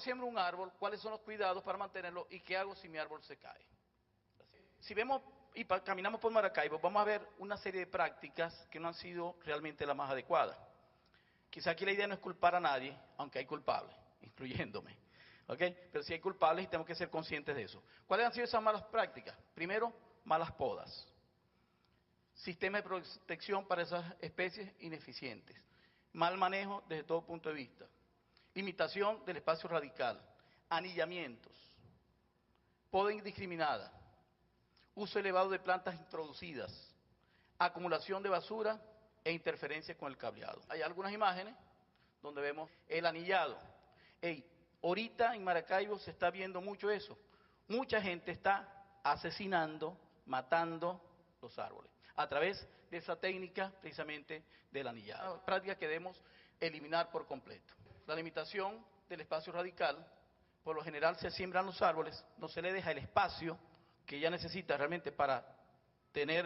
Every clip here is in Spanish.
siembro un árbol? ¿Cuáles son los cuidados para mantenerlo? ¿Y qué hago si mi árbol se cae? Si vemos y caminamos por Maracaibo, vamos a ver una serie de prácticas que no han sido realmente las más adecuadas. Quizá aquí la idea no es culpar a nadie, aunque hay culpables, incluyéndome. ¿Ok? Pero sí hay culpables y tenemos que ser conscientes de eso. ¿Cuáles han sido esas malas prácticas? Primero, malas podas. Sistema de protección para esas especies ineficientes. Mal manejo desde todo punto de vista. Limitación del espacio radical. Anillamientos. Poda indiscriminada. Uso elevado de plantas introducidas. Acumulación de basura e interferencia con el cableado. Hay algunas imágenes donde vemos el anillado. Ahorita en Maracaibo se está viendo mucho eso. Mucha gente está asesinando, matando los árboles a través de esa técnica precisamente del anillado. Una práctica que debemos eliminar por completo. La limitación del espacio radical, por lo general se siembran los árboles, no se le deja el espacio que ella necesita realmente para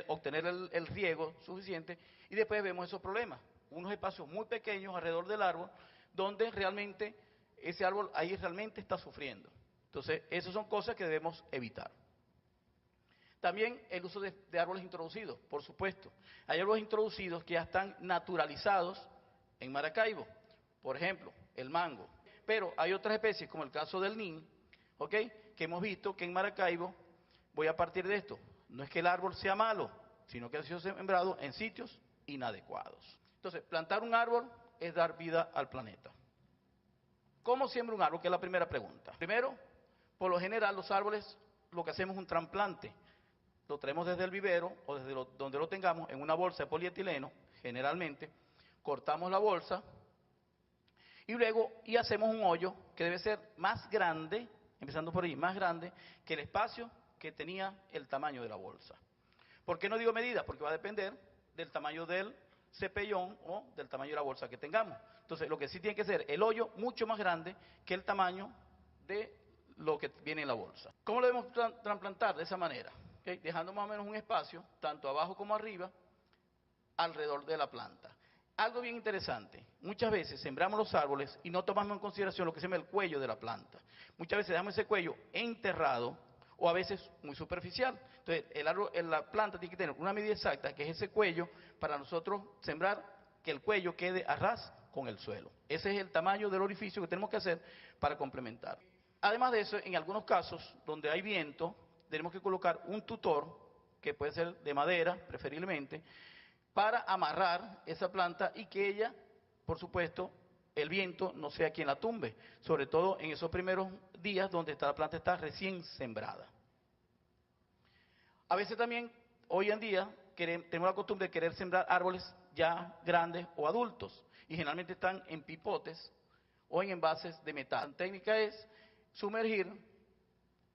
obtener el riego suficiente, y después vemos esos problemas, unos espacios muy pequeños alrededor del árbol, donde realmente ese árbol ahí realmente está sufriendo. Entonces, esas son cosas que debemos evitar. También el uso de árboles introducidos, por supuesto. Hay árboles introducidos que ya están naturalizados en Maracaibo, por ejemplo, el mango. Pero hay otras especies, como el caso del nin, ¿ok?, que hemos visto que en Maracaibo, voy a partir de esto, no es que el árbol sea malo, sino que ha sido sembrado en sitios inadecuados. Entonces, plantar un árbol es dar vida al planeta. ¿Cómo siembra un árbol? Que es la primera pregunta. Primero, por lo general, los árboles, lo que hacemos es un trasplante. Lo traemos desde el vivero o desde donde lo tengamos en una bolsa de polietileno, generalmente, cortamos la bolsa y luego hacemos un hoyo que debe ser más grande, empezando por ahí, más grande que el espacio que tenía el tamaño de la bolsa. ¿Por qué no digo medida? Porque va a depender del tamaño del cepellón o del tamaño de la bolsa que tengamos. Entonces, lo que sí tiene que ser el hoyo mucho más grande que el tamaño de lo que viene en la bolsa. ¿Cómo lo debemos trasplantar? De esa manera, ¿okay?, dejando más o menos un espacio, tanto abajo como arriba, alrededor de la planta. Algo bien interesante, muchas veces sembramos los árboles y no tomamos en consideración lo que se llama el cuello de la planta. Muchas veces dejamos ese cuello enterrado o a veces muy superficial. Entonces, el árbol, la planta tiene que tener una medida exacta, que es ese cuello, para nosotros sembrar, que el cuello quede a ras con el suelo. Ese es el tamaño del orificio que tenemos que hacer para complementar. Además de eso, en algunos casos donde hay viento, tenemos que colocar un tutor, que puede ser de madera, preferiblemente, para amarrar esa planta y que ella, por supuesto, el viento no sea quien la tumbe, sobre todo en esos primeros días donde la planta está recién sembrada. A veces también, hoy en día, tenemos la costumbre de querer sembrar árboles ya grandes o adultos, y generalmente están en pipotes o en envases de metal. La técnica es sumergir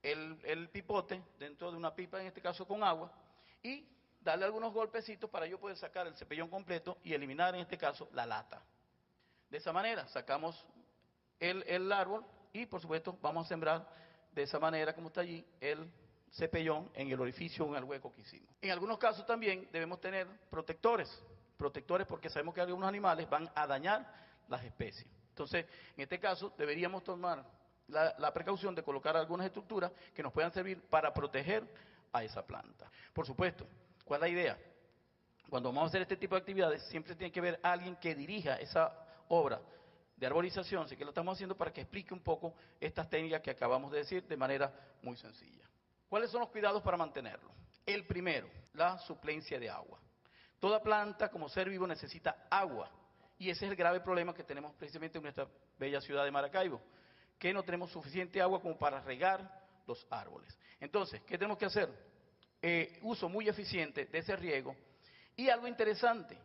el pipote dentro de una pipa, en este caso con agua, y darle algunos golpecitos para yo poder sacar el cepellón completo y eliminar, en este caso, la lata. De esa manera sacamos el árbol y, por supuesto, vamos a sembrar de esa manera, como está allí, el cepellón en el orificio o en el hueco que hicimos. En algunos casos también debemos tener protectores porque sabemos que algunos animales van a dañar las especies. Entonces, en este caso, deberíamos tomar la precaución de colocar algunas estructuras que nos puedan servir para proteger a esa planta. Por supuesto, ¿cuál es la idea? Cuando vamos a hacer este tipo de actividades, siempre tiene que haber alguien que dirija esa obra de arbolización, así que lo estamos haciendo para que explique un poco estas técnicas que acabamos de decir de manera muy sencilla. ¿Cuáles son los cuidados para mantenerlo? El primero, la suplencia de agua. Toda planta como ser vivo necesita agua, y ese es el grave problema que tenemos precisamente en nuestra bella ciudad de Maracaibo, que no tenemos suficiente agua como para regar los árboles. Entonces, ¿qué tenemos que hacer? Uso muy eficiente de ese riego. Y algo interesante,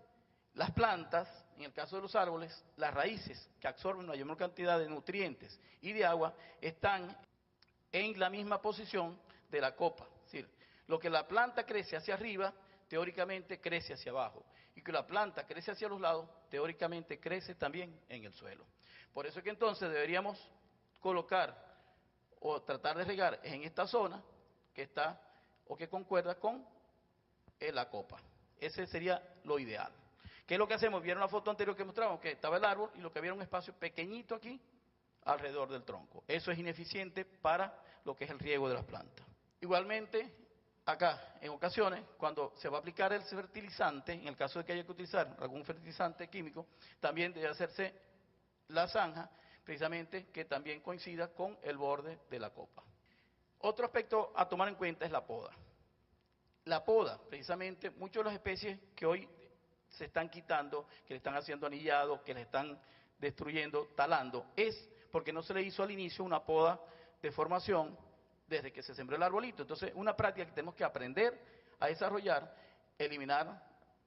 las plantas, en el caso de los árboles, las raíces que absorben una mayor cantidad de nutrientes y de agua están en la misma posición de la copa. Es decir, lo que la planta crece hacia arriba, teóricamente crece hacia abajo. Y que la planta crece hacia los lados, teóricamente crece también en el suelo. Por eso es que entonces deberíamos colocar o tratar de regar en esta zona que está o que concuerda con la copa. Ese sería lo ideal. ¿Qué es lo que hacemos? Vieron la foto anterior que mostramos, que estaba el árbol y lo que había era un espacio pequeñito aquí alrededor del tronco. Eso es ineficiente para lo que es el riego de las plantas. Igualmente, acá, en ocasiones, cuando se va a aplicar el fertilizante, en el caso de que haya que utilizar algún fertilizante químico, también debe hacerse la zanja, precisamente que también coincida con el borde de la copa. Otro aspecto a tomar en cuenta es la poda. La poda, precisamente, muchas de las especies que hoy se están quitando, que le están haciendo anillado, que le están destruyendo, talando, es porque no se le hizo al inicio una poda de formación desde que se sembró el arbolito. Entonces, una práctica que tenemos que aprender a desarrollar, eliminar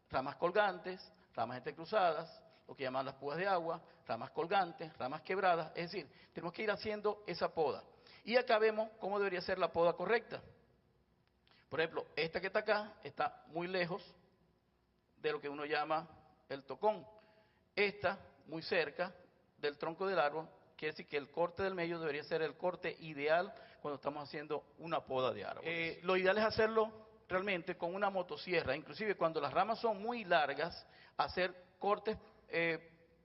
ramas colgantes, ramas entrecruzadas, lo que llaman las púas de agua, ramas colgantes, ramas quebradas, es decir, tenemos que ir haciendo esa poda. Y acá vemos cómo debería ser la poda correcta. Por ejemplo, esta que está acá está muy lejos de lo que uno llama el tocón. Esta, muy cerca del tronco del árbol, quiere decir que el corte del medio debería ser el corte ideal cuando estamos haciendo una poda de árboles. Lo ideal es hacerlo realmente con una motosierra, inclusive cuando las ramas son muy largas, hacer cortes, es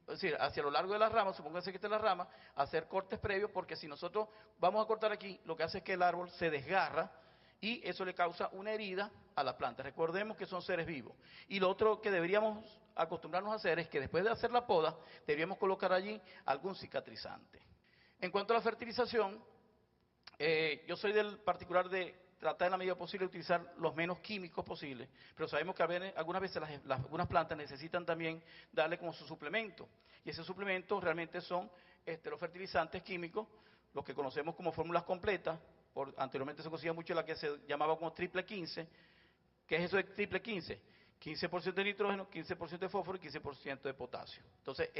decir, hacia lo largo de las ramas, supóngase que esta es la rama, hacer cortes previos, porque si nosotros vamos a cortar aquí, lo que hace es que el árbol se desgarra y eso le causa una herida a la planta. Recordemos que son seres vivos. Y lo otro que deberíamos acostumbrarnos a hacer es que después de hacer la poda, deberíamos colocar allí algún cicatrizante. En cuanto a la fertilización, yo soy del particular de tratar en la medida posible de utilizar los menos químicos posibles, pero sabemos que algunas veces algunas plantas necesitan también darle como su suplemento, y ese suplemento realmente son los fertilizantes químicos, los que conocemos como fórmulas completas. Anteriormente se conocía mucho la que se llamaba como triple 15. ¿Qué es eso de triple 15? 15% de nitrógeno, 15% de fósforo y 15% de potasio. Entonces,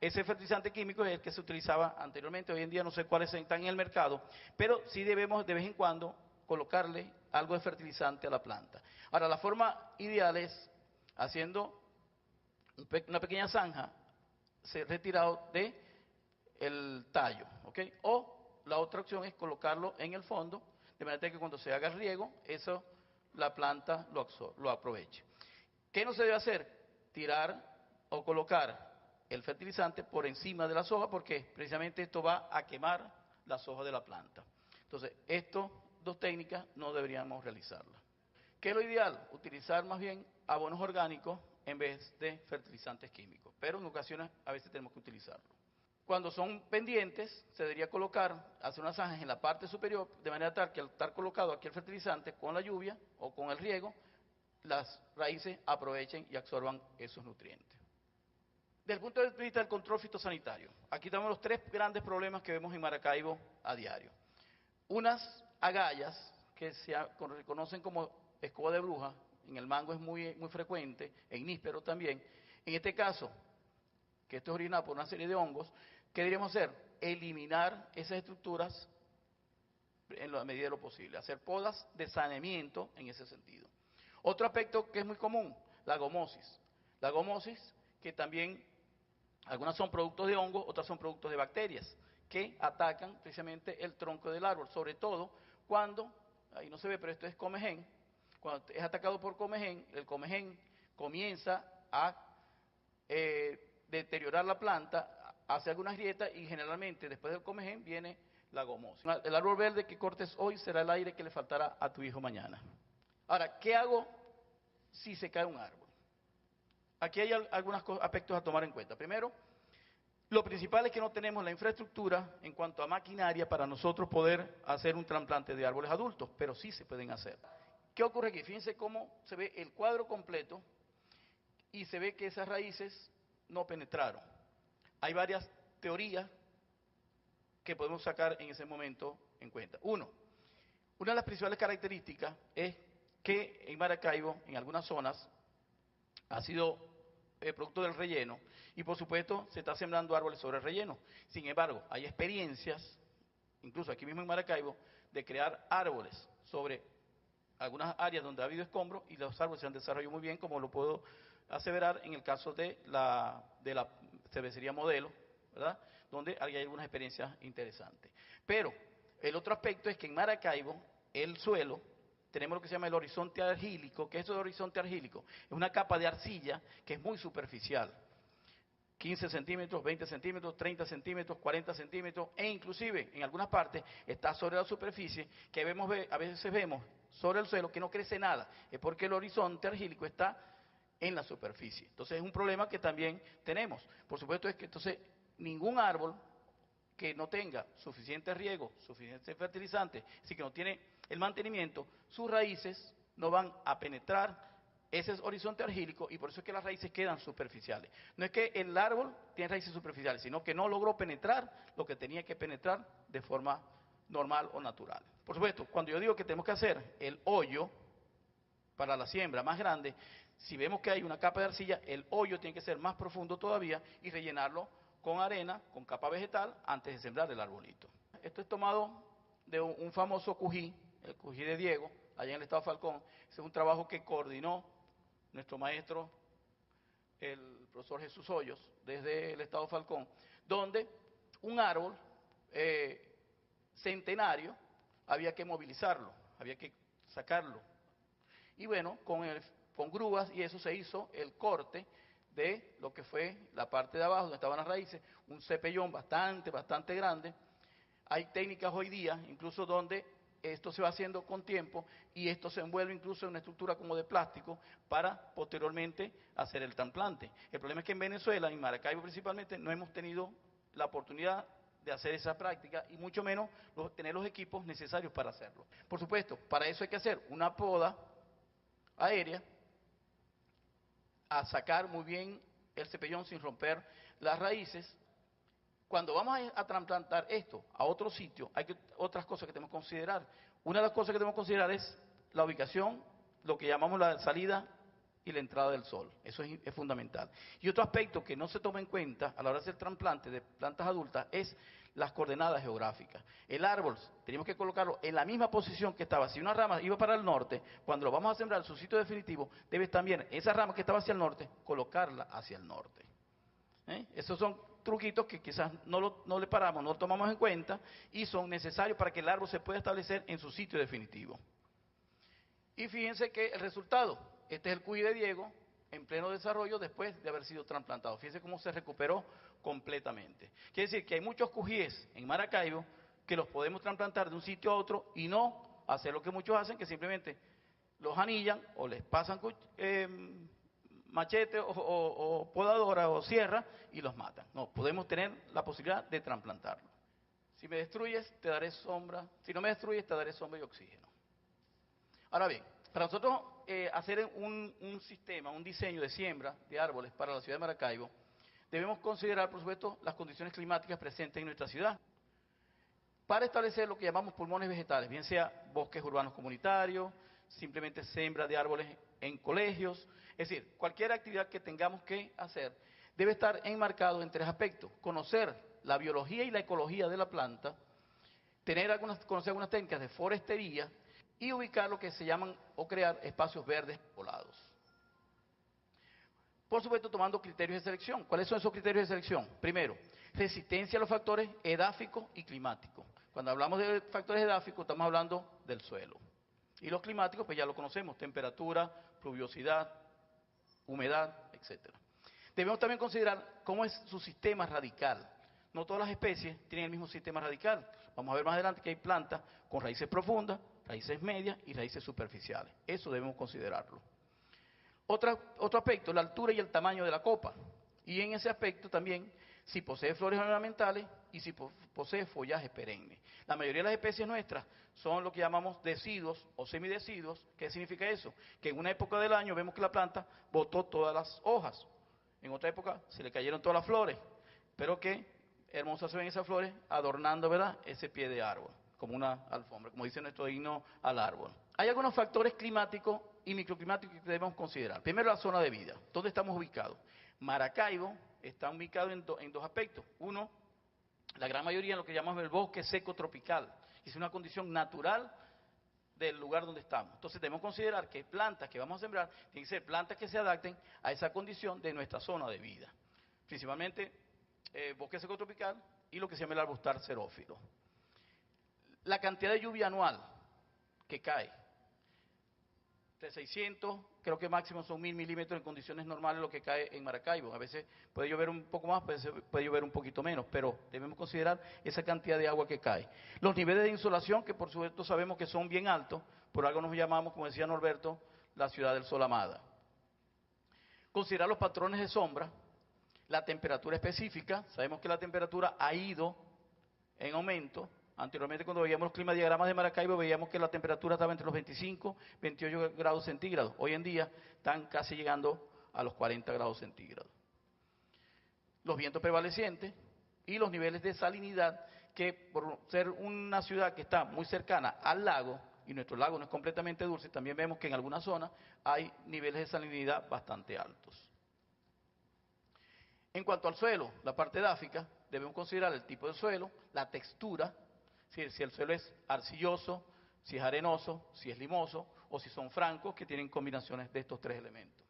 ese fertilizante químico es el que se utilizaba anteriormente. Hoy en día no sé cuáles están en el mercado, pero sí debemos de vez en cuando colocarle algo de fertilizante a la planta. Ahora, la forma ideal es haciendo una pequeña zanja retirado del tallo, ¿ok? O la otra opción es colocarlo en el fondo, de manera que cuando se haga el riego, eso la planta lo aproveche. ¿Qué no se debe hacer? Tirar o colocar el fertilizante por encima de las hojas, porque precisamente esto va a quemar las hojas de la planta. Entonces, estas dos técnicas no deberíamos realizarlas. ¿Qué es lo ideal? Utilizar más bien abonos orgánicos en vez de fertilizantes químicos, pero en ocasiones a veces tenemos que utilizarlo. Cuando son pendientes, se debería colocar, hacer unas zanjas en la parte superior, de manera tal que al estar colocado aquí el fertilizante, con la lluvia o con el riego, las raíces aprovechen y absorban esos nutrientes. Desde el punto de vista del control fitosanitario, aquí tenemos los tres grandes problemas que vemos en Maracaibo a diario. Unas agallas, que se reconocen como escoba de bruja, en el mango es muy frecuente, en níspero también. En este caso, que esto es originado por una serie de hongos, ¿qué deberíamos hacer? Eliminar esas estructuras en la medida de lo posible, hacer podas de saneamiento en ese sentido. Otro aspecto que es muy común, la gomosis. La gomosis, que también, algunas son productos de hongos, otras son productos de bacterias, que atacan precisamente el tronco del árbol, sobre todo cuando, ahí no se ve, pero esto es comején, cuando es atacado por comején, el comején comienza a deteriorar la planta, hace algunas grietas y generalmente después del comején viene la gomosis. El árbol verde que cortes hoy será el aire que le faltará a tu hijo mañana. Ahora, ¿qué hago si se cae un árbol? Aquí hay algunos aspectos a tomar en cuenta. Primero, lo principal es que no tenemos la infraestructura en cuanto a maquinaria para nosotros poder hacer un trasplante de árboles adultos, pero sí se pueden hacer. ¿Qué ocurre aquí? Fíjense cómo se ve el cuadro completo y se ve que esas raíces no penetraron. Hay varias teorías que podemos sacar en ese momento en cuenta. Una de las principales características es que en Maracaibo, en algunas zonas, ha sido producto del relleno y por supuesto se está sembrando árboles sobre el relleno. Sin embargo, hay experiencias, incluso aquí mismo en Maracaibo, de crear árboles sobre algunas áreas donde ha habido escombros y los árboles se han desarrollado muy bien, como lo puedo aseverar en el caso de la cervecería Modelo, ¿verdad? Donde hay algunas experiencias interesantes. Pero el otro aspecto es que en Maracaibo, el suelo, tenemos lo que se llama el horizonte argílico. ¿Qué es eso de horizonte argílico? Es una capa de arcilla que es muy superficial. 15 centímetros, 20 centímetros, 30 centímetros, 40 centímetros, e inclusive en algunas partes está sobre la superficie, que a veces vemos sobre el suelo que no crece nada, es porque el horizonte argílico está en la superficie. Entonces es un problema que también tenemos. Por supuesto es que entonces ningún árbol que no tenga suficiente riego, suficiente fertilizante, así que no tiene el mantenimiento, sus raíces no van a penetrar ese horizonte argílico, y por eso es que las raíces quedan superficiales. No es que el árbol tiene raíces superficiales, sino que no logró penetrar lo que tenía que penetrar de forma normal o natural. Por supuesto, cuando yo digo que tenemos que hacer el hoyo para la siembra más grande, si vemos que hay una capa de arcilla, el hoyo tiene que ser más profundo todavía y rellenarlo con arena, con capa vegetal, antes de sembrar el arbolito. Esto es tomado de un famoso cují, el cují de Diego, allá en el estado de Falcón. Ese es un trabajo que coordinó nuestro maestro, el profesor Jesús Hoyos, desde el estado de Falcón, donde un árbol centenario había que movilizarlo, había que sacarlo. Y bueno, con grúas y eso se hizo el corte de lo que fue la parte de abajo, donde estaban las raíces, un cepellón bastante grande. Hay técnicas hoy día, incluso donde esto se va haciendo con tiempo y esto se envuelve incluso en una estructura como de plástico para posteriormente hacer el trasplante. El problema es que en Venezuela, en Maracaibo principalmente, no hemos tenido la oportunidad de hacer esa práctica y mucho menos tener los equipos necesarios para hacerlo. Por supuesto, para eso hay que hacer una poda aérea, a sacar muy bien el cepellón sin romper las raíces. Cuando vamos a trasplantar esto a otro sitio, hay otras cosas que tenemos que considerar. Una de las cosas que tenemos que considerar es la ubicación, lo que llamamos la salida y la entrada del sol. Eso es fundamental. Y otro aspecto que no se toma en cuenta a la hora de hacer trasplante de plantas adultas es las coordenadas geográficas. El árbol, tenemos que colocarlo en la misma posición que estaba. Si una rama iba para el norte, cuando lo vamos a sembrar en su sitio definitivo, debes también, esa rama que estaba hacia el norte, colocarla hacia el norte. Esos son truquitos que quizás no le paramos, no lo tomamos en cuenta y son necesarios para que el árbol se pueda establecer en su sitio definitivo. Y fíjense que el resultado, este es el cuy de Diego en pleno desarrollo después de haber sido trasplantado. Fíjense cómo se recuperó completamente. Quiere decir que hay muchos cujíes en Maracaibo que los podemos trasplantar de un sitio a otro y no hacer lo que muchos hacen, que simplemente los anillan o les pasan machete o podadora o sierra y los matan. No, podemos tener la posibilidad de trasplantarlo. Si me destruyes, te daré sombra. Si no me destruyes, te daré sombra y oxígeno. Ahora bien, para nosotros hacer un sistema, un diseño de siembra de árboles para la ciudad de Maracaibo, debemos considerar, por supuesto, las condiciones climáticas presentes en nuestra ciudad, para establecer lo que llamamos pulmones vegetales, bien sea bosques urbanos comunitarios, simplemente siembra de árboles en colegios, es decir, cualquier actividad que tengamos que hacer debe estar enmarcado en tres aspectos: conocer la biología y la ecología de la planta, conocer algunas técnicas de forestería y ubicar lo que se llaman o crear espacios verdes poblados. Por supuesto, tomando criterios de selección. ¿Cuáles son esos criterios de selección? Primero, resistencia a los factores edáficos y climáticos. Cuando hablamos de factores edáficos, estamos hablando del suelo. Y los climáticos, pues ya lo conocemos: temperatura, pluviosidad, humedad, etc. Debemos también considerar cómo es su sistema radical. No todas las especies tienen el mismo sistema radical. Vamos a ver más adelante que hay plantas con raíces profundas, raíces medias y raíces superficiales. Eso debemos considerarlo. Otro aspecto, la altura y el tamaño de la copa. Y en ese aspecto también, si posee flores ornamentales y si posee follaje perenne. La mayoría de las especies nuestras son lo que llamamos deciduos o semideciduos. ¿Qué significa eso? Que en una época del año vemos que la planta botó todas las hojas. En otra época se le cayeron todas las flores. Pero qué hermosas se ven esas flores adornando, ¿verdad?, ese pie de árbol, como una alfombra, como dice nuestro himno al árbol. Hay algunos factores climáticos y microclimáticos que debemos considerar. Primero, la zona de vida. ¿Dónde estamos ubicados? Maracaibo está ubicado en dos aspectos. Uno, la gran mayoría en lo que llamamos el bosque seco tropical. Es una condición natural del lugar donde estamos. Entonces debemos considerar que plantas que vamos a sembrar tienen que ser plantas que se adapten a esa condición de nuestra zona de vida. Principalmente bosque seco tropical y lo que se llama el arbustar xerófilo. La cantidad de lluvia anual que cae De 600, creo que máximo son 1000 milímetros en condiciones normales lo que cae en Maracaibo. A veces puede llover un poco más, puede llover un poquito menos, pero debemos considerar esa cantidad de agua que cae. Los niveles de insolación, que por supuesto sabemos que son bien altos, por algo nos llamamos, como decía Norberto, la ciudad del sol amada. Considerar los patrones de sombra, la temperatura específica. Sabemos que la temperatura ha ido en aumento. Anteriormente, cuando veíamos los climadiagramas de Maracaibo, veíamos que la temperatura estaba entre los 25 y 28 grados centígrados. Hoy en día están casi llegando a los 40 grados centígrados. Los vientos prevalecientes y los niveles de salinidad, que por ser una ciudad que está muy cercana al lago, y nuestro lago no es completamente dulce, también vemos que en algunas zonas hay niveles de salinidad bastante altos. En cuanto al suelo, la parte edáfica, debemos considerar el tipo de suelo, la textura, si el suelo es arcilloso, si es arenoso, si es limoso o si son francos, que tienen combinaciones de estos tres elementos.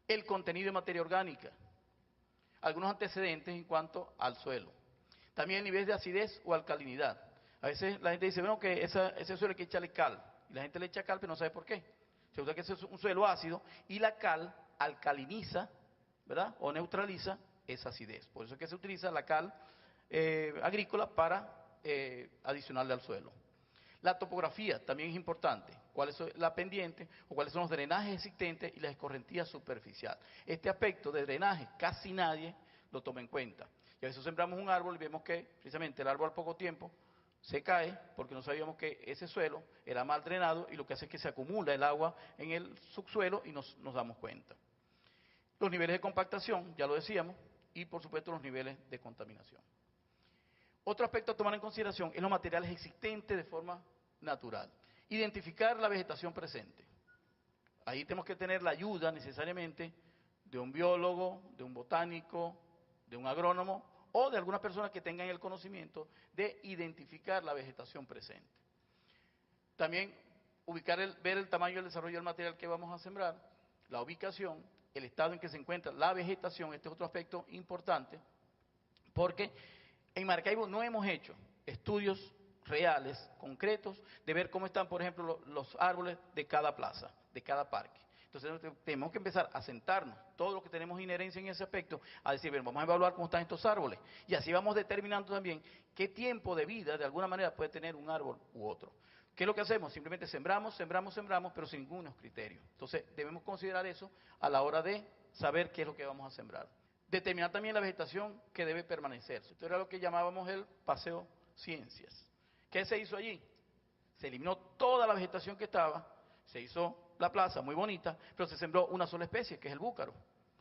El contenido de materia orgánica, algunos antecedentes en cuanto al suelo. También el nivel de acidez o alcalinidad. A veces la gente dice, bueno, que ese suelo hay que echarle cal, y la gente le echa cal pero no sabe por qué. Se usa que ese es un suelo ácido y la cal alcaliniza, ¿verdad? O neutraliza esa acidez. Por eso es que se utiliza la cal agrícola para adicionarle al suelo. La topografía también es importante. ¿Cuál es la pendiente o cuáles son los drenajes existentes y la escorrentía superficial? Este aspecto de drenaje casi nadie lo toma en cuenta. Y a veces sembramos un árbol y vemos que precisamente el árbol al poco tiempo se cae porque no sabíamos que ese suelo era mal drenado y lo que hace es que se acumula el agua en el subsuelo y nos damos cuenta. Los niveles de compactación, ya lo decíamos, y por supuesto los niveles de contaminación. Otro aspecto a tomar en consideración es los materiales existentes de forma natural. Identificar la vegetación presente. Ahí tenemos que tener la ayuda necesariamente de un biólogo, de un botánico, de un agrónomo o de algunas personas que tengan el conocimiento de identificar la vegetación presente. También ver el tamaño y el desarrollo del material que vamos a sembrar, la ubicación, el estado en que se encuentra la vegetación. Este es otro aspecto importante, porque en Maracaibo no hemos hecho estudios reales, concretos, de ver cómo están, por ejemplo, los árboles de cada plaza, de cada parque. Entonces tenemos que empezar a sentarnos, todos los que tenemos inherencia en ese aspecto, a decir, bien, vamos a evaluar cómo están estos árboles. Y así vamos determinando también qué tiempo de vida, de alguna manera, puede tener un árbol u otro. ¿Qué es lo que hacemos? Simplemente sembramos, pero sin ningunos criterios. Entonces debemos considerar eso a la hora de saber qué es lo que vamos a sembrar. Determinar también la vegetación que debe permanecer. Esto era lo que llamábamos el paseo ciencias. ¿Qué se hizo allí? Se eliminó toda la vegetación que estaba, se hizo la plaza muy bonita, pero se sembró una sola especie, que es el búcaro.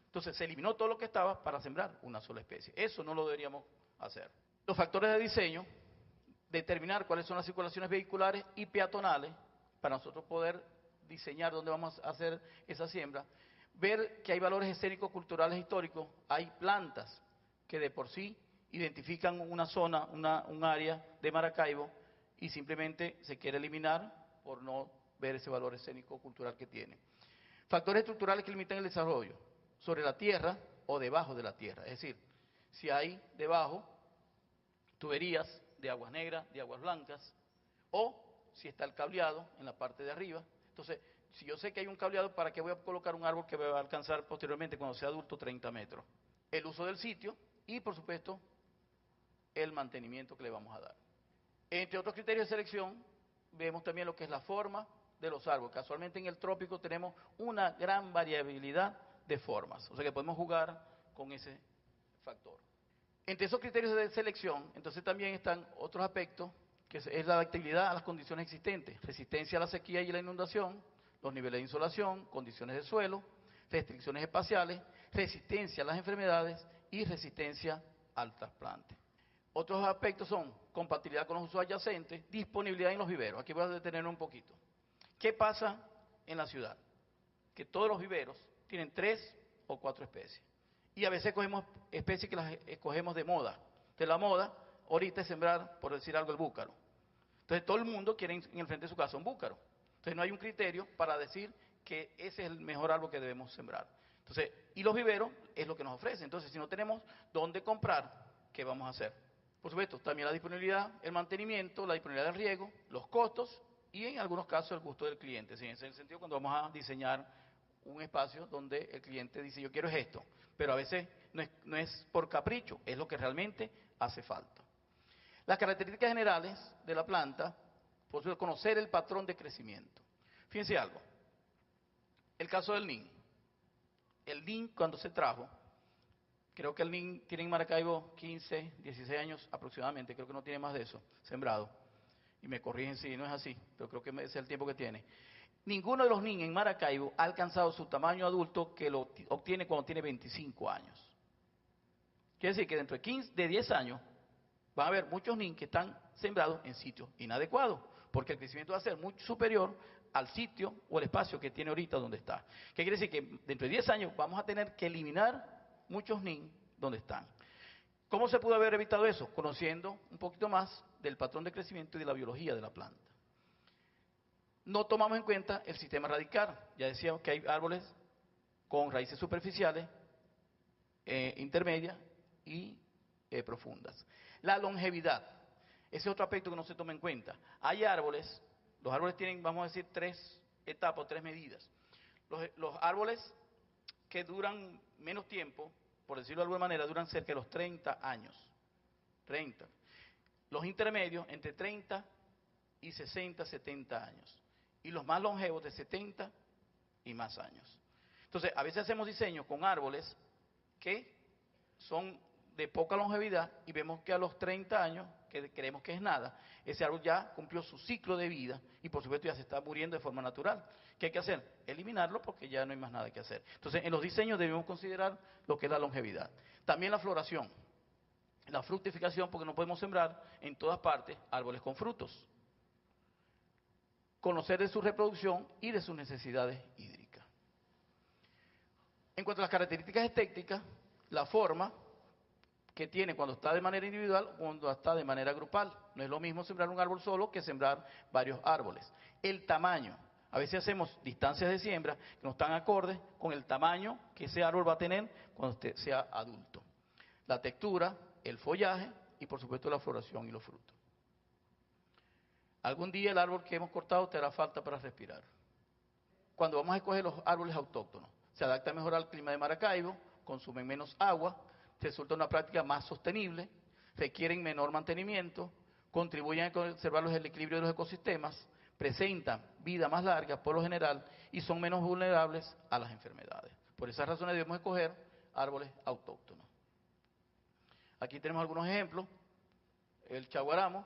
Entonces se eliminó todo lo que estaba para sembrar una sola especie. Eso no lo deberíamos hacer. Los factores de diseño, determinar cuáles son las circulaciones vehiculares y peatonales para nosotros poder diseñar dónde vamos a hacer esa siembra. Ver que hay valores escénicos, culturales, históricos, hay plantas que de por sí identifican una zona, un área de Maracaibo y simplemente se quiere eliminar por no ver ese valor escénico cultural que tiene. Factores estructurales que limitan el desarrollo, sobre la tierra o debajo de la tierra. Es decir, si hay debajo tuberías de aguas negras, de aguas blancas, o si está el cableado en la parte de arriba. Entonces, si yo sé que hay un cableado, ¿para qué voy a colocar un árbol que me va a alcanzar posteriormente cuando sea adulto 30 metros? El uso del sitio y, por supuesto, el mantenimiento que le vamos a dar. Entre otros criterios de selección, vemos también lo que es la forma de los árboles. Casualmente en el trópico tenemos una gran variabilidad de formas, o sea que podemos jugar con ese factor. Entre esos criterios de selección, entonces también están otros aspectos, que es la adaptabilidad a las condiciones existentes, resistencia a la sequía y la inundación, los niveles de insolación, condiciones de suelo, restricciones espaciales, resistencia a las enfermedades y resistencia al trasplante. Otros aspectos son compatibilidad con los usos adyacentes, disponibilidad en los viveros. Aquí voy a detenerme un poquito. ¿Qué pasa en la ciudad? Que todos los viveros tienen 3 o 4 especies. Y a veces cogemos especies que las escogemos de moda. De la moda, ahorita es sembrar, por decir algo, el búcaro. Entonces todo el mundo quiere en el frente de su casa un búcaro. Entonces no hay un criterio para decir que ese es el mejor árbol que debemos sembrar. Entonces, y los viveros es lo que nos ofrecen. Entonces, si no tenemos dónde comprar, ¿qué vamos a hacer? Por supuesto, también la disponibilidad, el mantenimiento, la disponibilidad del riego, los costos y en algunos casos el gusto del cliente. Sí, en ese sentido, cuando vamos a diseñar un espacio donde el cliente dice yo quiero esto, pero a veces no es por capricho, es lo que realmente hace falta. Las características generales de la planta, por supuesto, conocer el patrón de crecimiento. Fíjense algo, el caso del NIN. El NIN cuando se trajo, creo que el NIN tiene en Maracaibo 15, 16 años aproximadamente, creo que no tiene más de eso, sembrado. Y me corrigen si no es así, pero creo que ese es el tiempo que tiene. Ninguno de los NIN en Maracaibo ha alcanzado su tamaño adulto que lo obtiene cuando tiene 25 años. Quiere decir que dentro de 10 años van a haber muchos NIN que están sembrados en sitios inadecuados, porque el crecimiento va a ser mucho superior al sitio o el espacio que tiene ahorita donde está. ¿Qué quiere decir? Que dentro de 10 años vamos a tener que eliminar muchos NIN donde están. ¿Cómo se pudo haber evitado eso? Conociendo un poquito más del patrón de crecimiento y de la biología de la planta. No tomamos en cuenta el sistema radical. Ya decíamos que hay árboles con raíces superficiales, intermedias y profundas. La longevidad, ese es otro aspecto que no se toma en cuenta. Hay árboles, los árboles tienen, vamos a decir, 3 etapas, 3 medidas. Los árboles que duran menos tiempo, por decirlo de alguna manera, duran cerca de los 30 años. 30. Los intermedios, entre 30 y 60, 70 años. Y los más longevos, de 70 y más años. Entonces, a veces hacemos diseños con árboles que son de poca longevidad y vemos que a los 30 años, que creemos que es nada, ese árbol ya cumplió su ciclo de vida y por supuesto ya se está muriendo de forma natural. ¿Qué hay que hacer? Eliminarlo porque ya no hay más nada que hacer. Entonces, en los diseños debemos considerar lo que es la longevidad. También la floración, la fructificación, porque no podemos sembrar en todas partes árboles con frutos. Conocer de su reproducción y de sus necesidades hídricas. En cuanto a las características estéticas, la forma que tiene cuando está de manera individual o cuando está de manera grupal. No es lo mismo sembrar un árbol solo que sembrar varios árboles. El tamaño. A veces hacemos distancias de siembra que no están acordes con el tamaño que ese árbol va a tener cuando sea adulto. La textura, el follaje y por supuesto la floración y los frutos. Algún día el árbol que hemos cortado te hará falta para respirar. Cuando vamos a escoger los árboles autóctonos, se adapta mejor al clima de Maracaibo, consumen menos agua, resulta una práctica más sostenible, requieren menor mantenimiento, contribuyen a conservar el equilibrio de los ecosistemas, presentan vida más larga por lo general y son menos vulnerables a las enfermedades. Por esas razones debemos escoger árboles autóctonos. Aquí tenemos algunos ejemplos. El chaguaramo,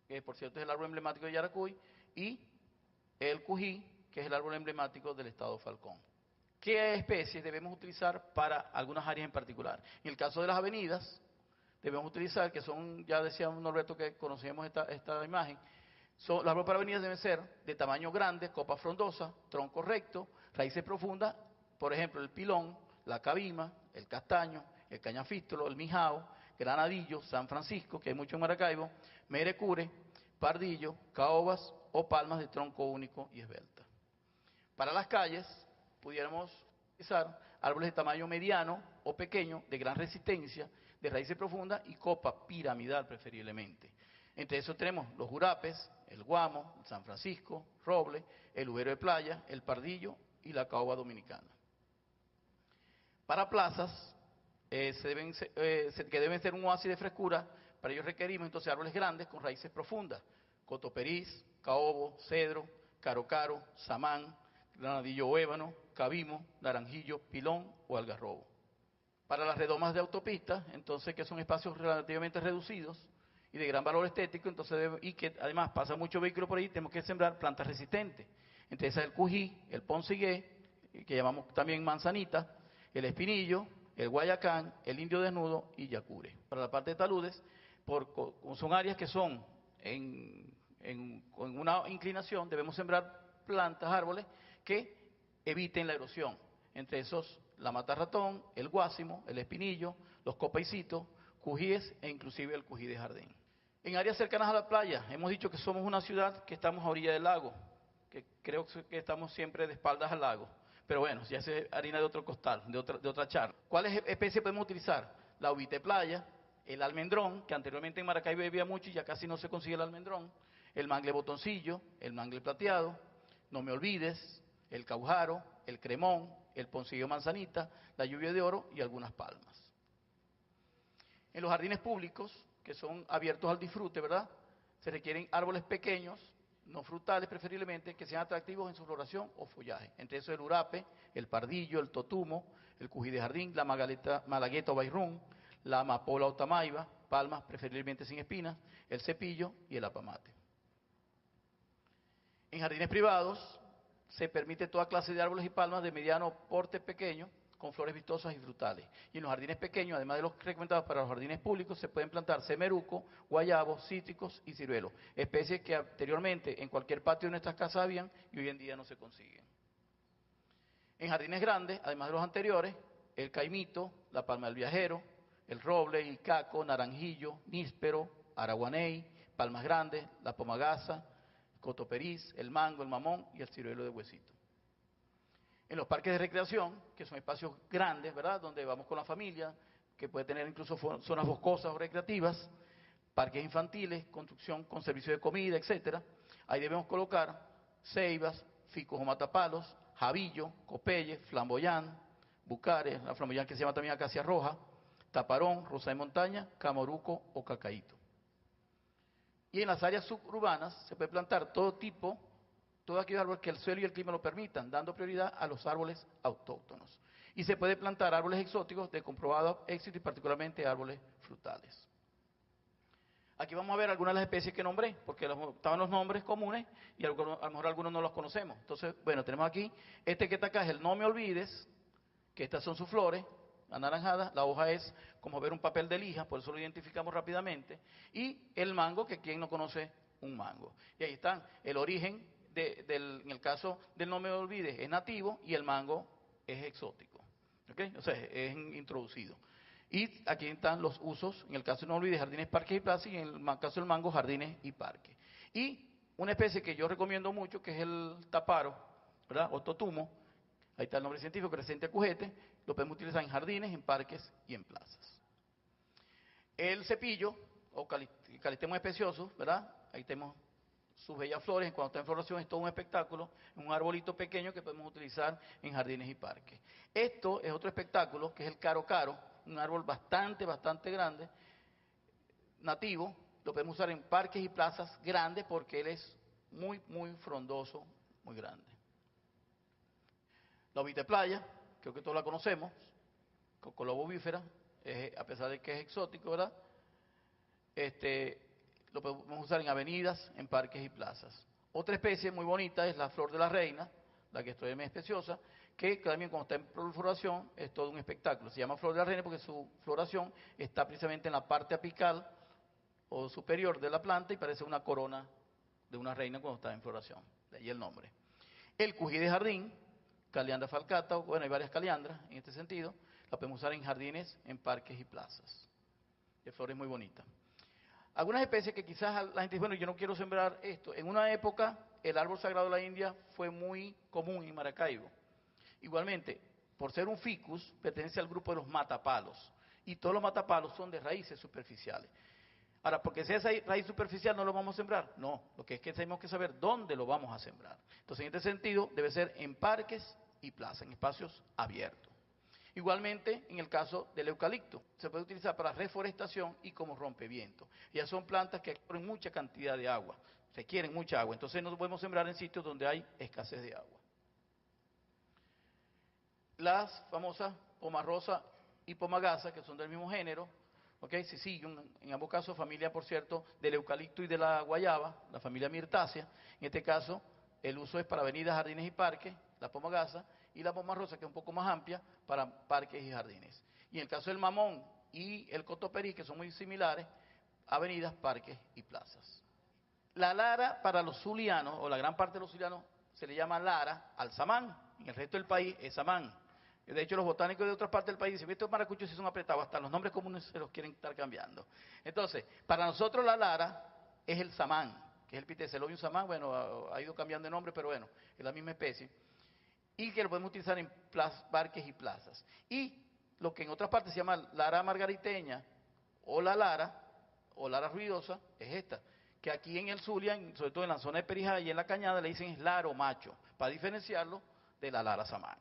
que por cierto es el árbol emblemático de Yaracuy, y el cují, que es el árbol emblemático del estado Falcón. ¿Qué especies debemos utilizar para algunas áreas en particular? En el caso de las avenidas, debemos utilizar, que son, ya decía Norberto que conocíamos esta imagen, los árboles para avenidas deben ser de tamaño grande, copa frondosa, tronco recto, raíces profundas, por ejemplo, el pilón, la cabima, el castaño, el cañafístolo, el mijao, granadillo, San Francisco, que hay mucho en Maracaibo, merecure, pardillo, caobas o palmas de tronco único y esbelta. Para las calles, pudiéramos utilizar árboles de tamaño mediano o pequeño, de gran resistencia, de raíces profundas y copa piramidal preferiblemente. Entre esos tenemos los jurapes, el guamo, el San Francisco, roble, el ubero de playa, el pardillo y la caoba dominicana. Para plazas, que deben ser un oasis de frescura, para ello requerimos entonces árboles grandes con raíces profundas, cotoperiz, caobo, cedro, caro, samán, granadillo o ébano, cabimo, naranjillo, pilón o algarrobo. Para las redomas de autopistas, entonces que son espacios relativamente reducidos y de gran valor estético, entonces y que además pasa mucho vehículo por ahí, tenemos que sembrar plantas resistentes. Entre esas el cují, el poncigué, que llamamos también manzanita, el espinillo, el guayacán, el indio desnudo y yacure. Para la parte de taludes, son áreas que son con una inclinación, debemos sembrar plantas, árboles que eviten la erosión. Entre esos, la mata ratón, el guásimo, el espinillo, los copaicitos, cujíes e inclusive el cují de jardín. En áreas cercanas a la playa, hemos dicho que somos una ciudad que estamos a orilla del lago, que creo que estamos siempre de espaldas al lago. Pero bueno, ya es harina de otro costal, de otra charla. ¿Cuáles especies podemos utilizar? La uvita de playa, el almendrón, que anteriormente en Maracaibo había mucho y ya casi no se consigue el almendrón, el mangle botoncillo, el mangle plateado, no me olvides, el caujaro, el cremón, el poncillo manzanita, la lluvia de oro y algunas palmas. En los jardines públicos, que son abiertos al disfrute, ¿verdad? Se requieren árboles pequeños, no frutales preferiblemente, que sean atractivos en su floración o follaje. Entre esos el urape, el pardillo, el totumo, el cují de jardín, la malagueta o bairrún, la amapola o tamaiba, palmas preferiblemente sin espinas, el cepillo y el apamate. En jardines privados se permite toda clase de árboles y palmas de mediano porte pequeño, con flores vistosas y frutales. Y en los jardines pequeños, además de los recomendados para los jardines públicos, se pueden plantar semeruco, guayabos, cítricos y ciruelos, especies que anteriormente en cualquier patio de nuestras casas habían y hoy en día no se consiguen. En jardines grandes, además de los anteriores, el caimito, la palma del viajero, el roble, el caco, naranjillo, níspero, araguaney, palmas grandes, la pomagasa, cotoperiz, el mango, el mamón y el ciruelo de huesito. En los parques de recreación, que son espacios grandes, ¿verdad?, donde vamos con la familia, que puede tener incluso zonas boscosas o recreativas, parques infantiles, construcción con servicio de comida, etcétera. Ahí debemos colocar ceibas, ficus o matapalos, jabillo, copeye, flamboyán, bucares, la flamboyán que se llama también acacia roja, taparón, rosa de montaña, camoruco o cacaíto. Y en las áreas suburbanas se puede plantar todo aquellos árboles que el suelo y el clima lo permitan, dando prioridad a los árboles autóctonos. Y se puede plantar árboles exóticos de comprobado éxito y particularmente árboles frutales. Aquí vamos a ver algunas de las especies que nombré, porque estaban los nombres comunes y a lo mejor algunos no los conocemos. Entonces, bueno, tenemos aquí, este que está acá es el no me olvides, que estas son sus flores, anaranjadas, la hoja es como ver un papel de lija, por eso lo identificamos rápidamente, y el mango, que quien no conoce un mango. Y ahí están, el origen en el caso del no me olvides es nativo y el mango es exótico, ¿okay? O sea, es introducido. Y aquí están los usos, en el caso del no me olvides, jardines, parques y plazas, y en el caso del mango, jardines y parques. Y una especie que yo recomiendo mucho, que es el taparo, ¿verdad? O totumo, ahí está el nombre científico, Crescentia cujete, lo podemos utilizar en jardines, en parques y en plazas. El cepillo, o calistemos especioso, ¿verdad? Ahí tenemos sus bellas flores, cuando está en floración es todo un espectáculo, un arbolito pequeño que podemos utilizar en jardines y parques. Esto es otro espectáculo, que es el caro caro, un árbol bastante grande, nativo, lo podemos usar en parques y plazas grandes porque él es muy frondoso, muy grande. La ovita de playa, creo que todos la conocemos, Cocolobo bífera, a pesar de que es exótico, ¿verdad? Lo podemos usar en avenidas, en parques y plazas. Otra especie muy bonita es la flor de la reina, la que estoy más especiosa, que también cuando está en floración es todo un espectáculo. Se llama flor de la reina porque su floración está precisamente en la parte apical o superior de la planta y parece una corona de una reina cuando está en floración. De ahí el nombre. El cují de jardín, Caliandra falcata, bueno, hay varias caliandras en este sentido, la podemos usar en jardines, en parques y plazas. De flores muy bonitas. Algunas especies que quizás la gente dice, bueno, yo no quiero sembrar esto. En una época, el árbol sagrado de la India fue muy común en Maracaibo. Igualmente, por ser un ficus, pertenece al grupo de los matapalos. Y todos los matapalos son de raíces superficiales. Ahora, porque sea esa raíz superficial, ¿no lo vamos a sembrar? No, lo que es que tenemos que saber dónde lo vamos a sembrar. Entonces, en este sentido, debe ser en parques y plazas, en espacios abiertos. Igualmente, en el caso del eucalipto, se puede utilizar para reforestación y como rompeviento. Ellas son plantas que absorben mucha cantidad de agua, requieren mucha agua, entonces no podemos sembrar en sitios donde hay escasez de agua. Las famosas pomarrosa y pomagasa, que son del mismo género, ¿okay? Sí, siguen en ambos casos familia, por cierto, del eucalipto y de la guayaba, la familia mirtácea. En este caso, el uso es para avenidas, jardines y parques, la pomagasa, y la pomarrosa, que es un poco más amplia, para parques y jardines. Y en el caso del mamón y el cotoperí, que son muy similares, avenidas, parques y plazas. La lara para los zulianos, o la gran parte de los zulianos, se le llama lara al samán. En el resto del país es samán. De hecho, los botánicos de otras partes del país dicen, estos maracuchos sí son apretados, hasta los nombres comunes se los quieren estar cambiando. Entonces, para nosotros la lara es el samán, que es el Pitecelobium samán, bueno, ha ido cambiando de nombre, pero bueno, es la misma especie. Y que lo podemos utilizar en parques y plazas. Y lo que en otras partes se llama lara margariteña o la lara ruidosa, es esta, que aquí en el Zulia, sobre todo en la zona de Perijá y en la Cañada, le dicen es laro macho, para diferenciarlo de la lara samán.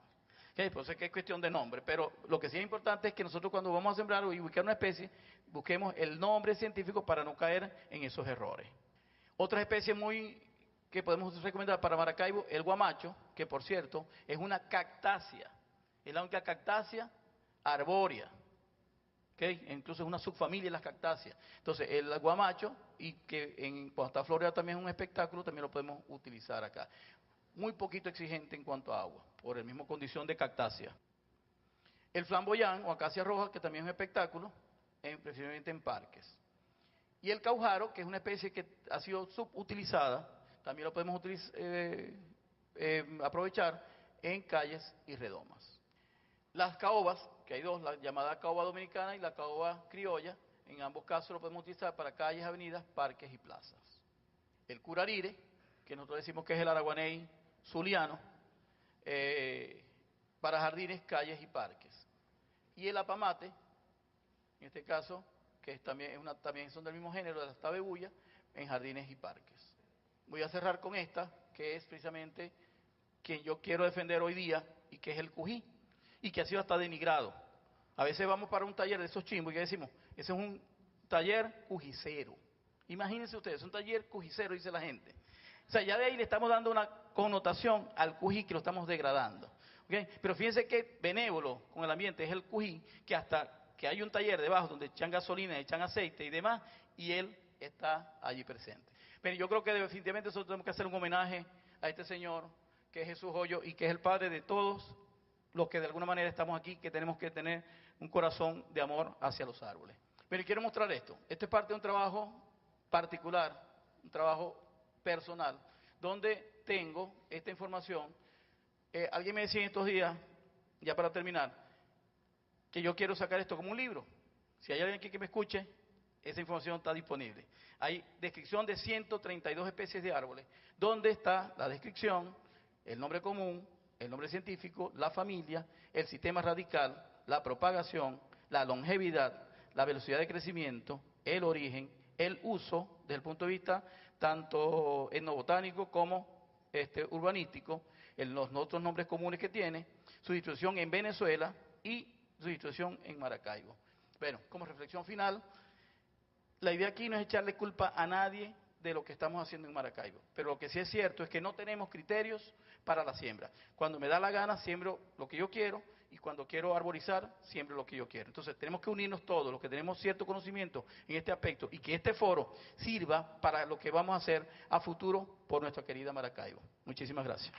Okay, por eso es que es cuestión de nombre, pero lo que sí es importante es que nosotros cuando vamos a sembrar y buscar una especie, busquemos el nombre científico para no caer en esos errores. Otra especie muy que podemos recomendar para Maracaibo, el guamacho, que por cierto es una cactácea, es la única cactácea arbórea, ¿okay? Incluso es una subfamilia de las cactáceas. Entonces el guamacho, y que cuando está floreado también es un espectáculo, también lo podemos utilizar acá. Muy poquito exigente en cuanto a agua, por la misma condición de cactácea. El flamboyán o acacia roja, que también es un espectáculo, precisamente en parques. Y el caujaro, que es una especie que ha sido subutilizada, también lo podemos aprovechar en calles y redomas. Las caobas, que hay dos, la llamada caoba dominicana y la caoba criolla, en ambos casos lo podemos utilizar para calles, avenidas, parques y plazas. El curarire, que nosotros decimos que es el araguaney zuliano, para jardines, calles y parques. Y el apamate, en este caso, que también son del mismo género, de las tabebuya, en jardines y parques. Voy a cerrar con esta, que es precisamente quien yo quiero defender hoy día, y que es el cují, y que ha sido hasta denigrado. A veces vamos para un taller de esos chimbos y decimos, ese es un taller cujicero. Imagínense ustedes, es un taller cujicero, dice la gente. O sea, ya de ahí le estamos dando una connotación al cují que lo estamos degradando. ¿Okay? Pero fíjense que benévolo con el ambiente es el cují, que hasta que hay un taller debajo donde echan gasolina, echan aceite y demás, y él está allí presente. Pero yo creo que definitivamente nosotros tenemos que hacer un homenaje a este señor, que es Jesús Hoyo y que es el padre de todos los que de alguna manera estamos aquí, que tenemos que tener un corazón de amor hacia los árboles. Pero quiero mostrar esto. Esto es parte de un trabajo particular, un trabajo personal, donde tengo esta información. Alguien me decía en estos días, ya para terminar, que yo quiero sacar esto como un libro. Si hay alguien aquí que me escuche, esa información está disponible. Hay descripción de 132 especies de árboles, donde está la descripción, el nombre común, el nombre científico, la familia, el sistema radical, la propagación, la longevidad, la velocidad de crecimiento, el origen, el uso desde el punto de vista tanto etnobotánico como urbanístico, los otros nombres comunes que tiene, su distribución en Venezuela y su distribución en Maracaibo. Bueno, como reflexión final, la idea aquí no es echarle culpa a nadie de lo que estamos haciendo en Maracaibo, pero lo que sí es cierto es que no tenemos criterios para la siembra. Cuando me da la gana, siembro lo que yo quiero, y cuando quiero arborizar, siembro lo que yo quiero. Entonces, tenemos que unirnos todos, los que tenemos cierto conocimiento en este aspecto, y que este foro sirva para lo que vamos a hacer a futuro por nuestra querida Maracaibo. Muchísimas gracias.